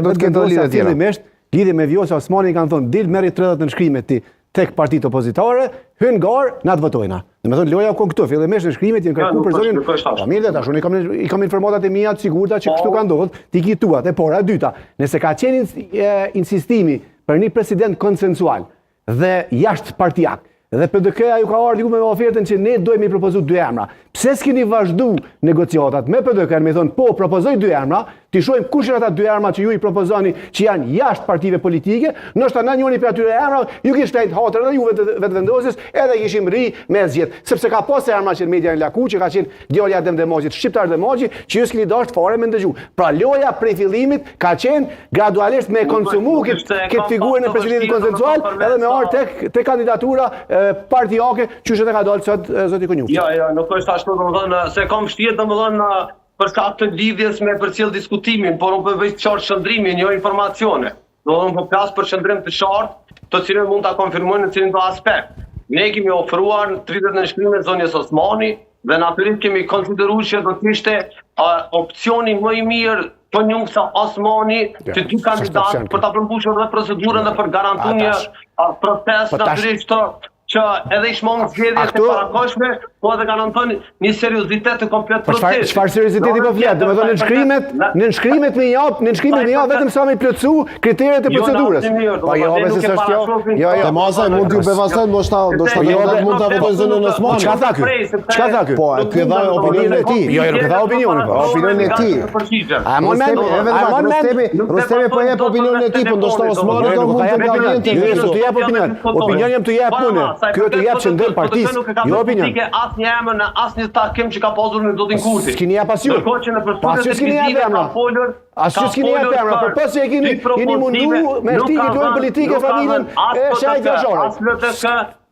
Do të kenë lidhje tjera. Lidhje me Vjosa Osmani kanë thonë, dil merri 30 nënshkrimet ti tek partitë opozitare, hyn garë, na të votojna. Domethënë loja u kon këtu, fillimisht nënshkrimet janë kërkuar për zonin. Familja tash unë i kam informatat e mia të sigurta që kështu ka ndodhur, ti ki tuat. E por, e dyta, nëse ka qenë insistimi për një president konsensual dhe jashtë partijak, dhe PDK-ja ju ka ardhur me ofertën që ne dojmë i propozu 2 emra. Pse s'keni vazhdu negociatat me PDK-n, me thonë, po, propozoj 2 emra, ti shohim kush janë ata 2 emra që ju i propozoni që janë jashtë partive politike, ndoshta na njëri për atyre emra, ju kish flejt hatër edhe ju vetëvendosjes, edhe kishim ri me zgjedh, sepse ka pas emra që në media në laku, që ka qenë djalja Demdemogjit, shqiptar Demogji, që ju s'keni dashur fare me ndëgju. Pra loja prej fillimit ka qenë gradualisht me konsumu këtë figurën e presidentit konsensual, edhe me ardhur tek kandidatura partijake, që ka dalë sot zoti Konjufi. Jo, nuk është ashtu, domethënë se kam vështirë domethënë për shkak të lidhjes me përcjell diskutimin, por unë po bëj qartë shëndrimin, jo informacione. Domethënë po flas për shëndrim të qartë, të cilën mund ta konfirmojnë në cilin do aspekt. Ne kemi ofruar 30 nënshkrime zonës Osmani dhe natyrisht kemi konsideruar që do të ishte opsioni më i mirë për një sa Osmani të 2 kandidatë për ta përmbushur edhe procedurën dhe për garantuar një proces natyrisht që edhe i shmong zgjedhjet e parakoshme, po edhe garanton një seriozitet të komplet procesi. Çfarë serioziteti po flet? Domethënë nënshkrimet me jap vetëm sa me plotsu kriteret e procedurës. Po jo, se s'është kjo. Jo, Te masa mund t'ju bevaston, ndoshta mund ta votojnë zonën Osmani. Çka tha ky? Çka tha ky? Po, ky dha opinionin e tij. Jo, nuk dha opinionin, po opinionin e tij. A Rustemi po jep opinionin e tij, po ndoshta Osmani do mund të variante. Jo, të jap opinion. Opinion jam të jap unë. Kjo të jap qendër partisë, jo opinion. Asnjë emër në asnjë takim që ka pasur në Zotin Kurti. S'keni jap asnjë. Pas s'keni jap emra. Asnjë s'keni jap emra, por pas e keni mundu me shtigje politike familjen e shajt vazhore.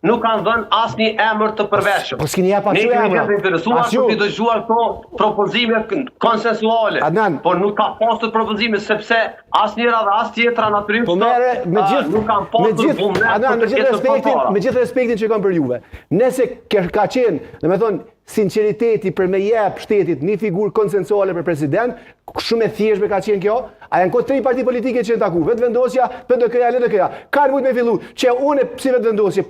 Nuk kanë dhënë asnjë emër të përveshëm. Po s'keni jap asnjë emër. Ne kemi interesuar për të dëgjuar këto propozime konsensuale. Por nuk ka pasur propozime sepse asnjëra dhe as tjetra natyrisht nuk kanë pasur vullnet. Me gjithë respektin që kam për juve. Nëse ka qenë, domethënë, sinceriteti për me jep shtetit një figurë konsensuale për president, shumë e thjeshtë ka qenë kjo, a janë kot 3 parti politike që janë taku, vetvendosja, PDK-ja, LDK-ja. Ka nevojë me fillu që unë si vetvendosje